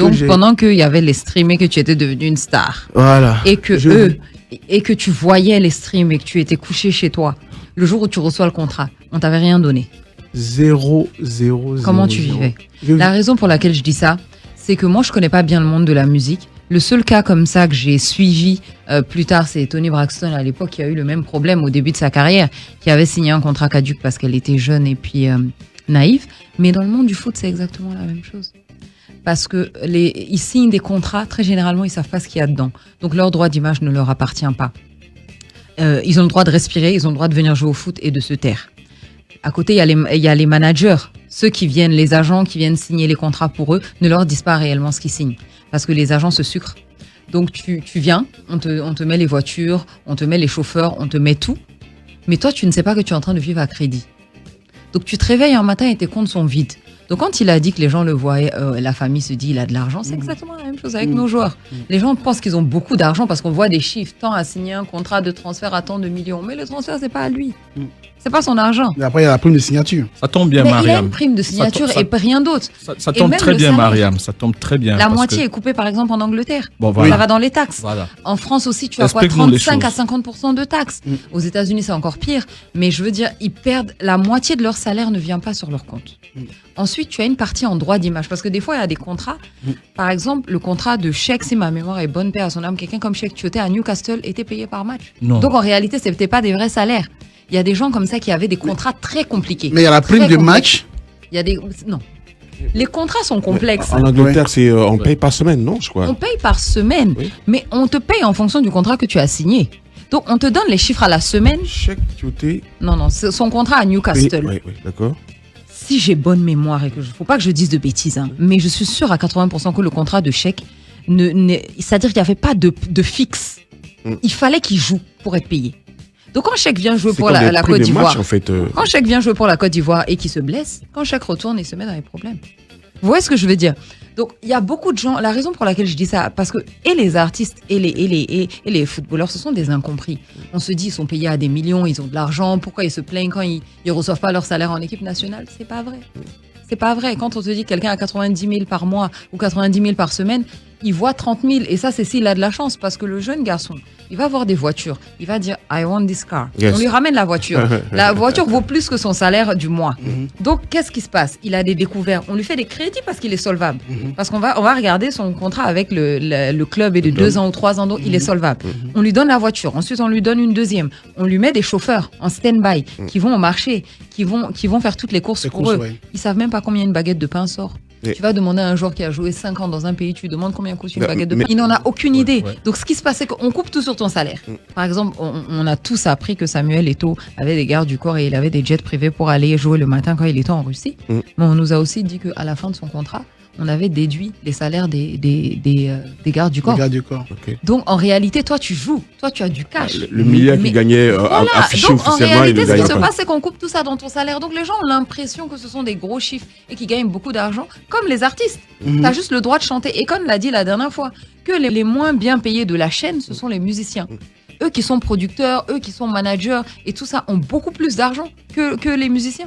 Donc, pendant qu'il y avait les streams et que tu étais devenu une star. Voilà. Et que tu voyais les streams et que tu étais couché chez toi, le jour où tu reçois le contrat, on t'avait rien donné. Zéro. Comment tu vivais? La raison pour laquelle je dis ça, c'est que moi, je connais pas bien le monde de la musique. Le seul cas comme ça que j'ai suivi plus tard, c'est Toni Braxton à l'époque qui a eu le même problème au début de sa carrière, qui avait signé un contrat caduc parce qu'elle était jeune et puis naïve. Mais dans le monde du foot, c'est exactement la même chose. Parce que ils signent des contrats, très généralement, ils savent pas ce qu'il y a dedans. Donc leur droit d'image ne leur appartient pas. Ils ont le droit de respirer, ils ont le droit de venir jouer au foot et de se taire. À côté, il y a les managers, ceux qui viennent, les agents qui viennent signer les contrats pour eux, ne leur disent pas réellement ce qu'ils signent. Parce que les agents se sucrent. Donc tu viens, on te met les voitures, on te met les chauffeurs, on te met tout. Mais toi, tu ne sais pas que tu es en train de vivre à crédit. Donc tu te réveilles un matin et tes comptes sont vides. Donc quand il a dit que les gens le voyaient, la famille se dit il a de l'argent, c'est exactement la même chose avec nos joueurs. Les gens pensent qu'ils ont beaucoup d'argent parce qu'on voit des chiffres, tant à signer un contrat de transfert à tant de millions. Mais le transfert, c'est pas à lui. C'est pas son argent. Et après, il y a la prime de signature. Ça tombe bien, Mais Mariam. il a une prime de signature et rien d'autre. Ça tombe très bien, Mariam. Ça tombe très bien. La moitié est coupée, par exemple, en Angleterre. Bon, voilà. Ça va dans les taxes. Voilà. En France aussi, tu as quoi, 35 à 50% de taxes. Aux États-Unis, c'est encore pire. Mais je veux dire, ils perdent la moitié de leur salaire ne vient pas sur leur compte. Ensuite, tu as une partie en droit d'image. Parce que des fois, il y a des contrats. Par exemple, le contrat de Cheikh, si ma mémoire est bonne, paix à son âme, quelqu'un comme Cheikh Tioté à Newcastle était payé par match. Non. Donc, en réalité, ce n'était pas des vrais salaires. Il y a des gens comme ça qui avaient des contrats très compliqués. Mais il y a la prime de match. Il y a des... Non. Les contrats sont complexes. En Angleterre, c'est on paye par semaine, non, je crois. On paye par semaine, mais on te paye en fonction du contrat que tu as signé. Donc, on te donne les chiffres à la semaine. Cheikh Tioté. Non, c'est son contrat à Newcastle. Oui, d'accord. Si j'ai bonne mémoire et que faut pas que je dise de bêtises, mais je suis sûre à 80% que le contrat de Cheikh, c'est-à-dire qu'il n'y avait pas de fixe. Il fallait qu'il joue pour être payé. Donc quand Cheikh vient jouer pour la Côte d'Ivoire, quand Cheikh vient jouer pour la Côte d'Ivoire et qu'il se blesse, quand Cheikh retourne, il se met dans les problèmes. Vous voyez ce que je veux dire? Donc il y a beaucoup de gens. La raison pour laquelle je dis ça, parce que et les artistes et les footballeurs, ce sont des incompris. On se dit ils sont payés à des millions, ils ont de l'argent. Pourquoi ils se plaignent quand ils reçoivent pas leur salaire en équipe nationale? C'est pas vrai. C'est pas vrai. Quand on te dit que quelqu'un a 90 000 par mois ou 90 000 par semaine, il voit 30 000. Et ça, c'est s'il a de la chance. Parce que le jeune garçon, il va voir des voitures. Il va dire, I want this car. Yes. On lui ramène la voiture. La voiture vaut plus que son salaire du mois. Donc, qu'est-ce qui se passe? Il a des découvertes. On lui fait des crédits parce qu'il est solvable. Parce qu'on va regarder son contrat avec le club et de 2 ans ou 3 ans. Donc, il est solvable. On lui donne la voiture. Ensuite, on lui donne une deuxième. On lui met des chauffeurs en stand-by qui vont au marché, qui vont faire toutes les courses pour eux. Ouais. Ils savent même pas combien une baguette de pain sort. Tu vas demander à un joueur qui a joué 5 ans dans un pays, tu lui demandes combien coûte une baguette de pain. Il n'en a aucune idée. Donc, ce qui se passe, c'est qu'on coupe tout sur ton salaire. Par exemple, on a tous appris que Samuel Eto'o avait des gardes du corps et il avait des jets privés pour aller jouer le matin quand il était en Russie. Mais on nous a aussi dit qu'à la fin de son contrat, on avait déduit les salaires des gardes du corps. Les gardes du corps. Okay. Donc, en réalité, toi, tu joues. Toi, tu as du cash. Le milliard qu'il gagnait affiché donc, officiellement, en réalité, il ce le qui gagne se pas. passe, c'est qu'on coupe tout ça dans ton salaire. Donc, les gens ont l'impression que ce sont des gros chiffres et qu'ils gagnent beaucoup d'argent, comme les artistes. Tu as juste le droit de chanter. Et comme l'a dit la dernière fois, que les moins bien payés de la chaîne, ce sont les musiciens. Eux qui sont producteurs, eux qui sont managers et tout ça ont beaucoup plus d'argent que les musiciens.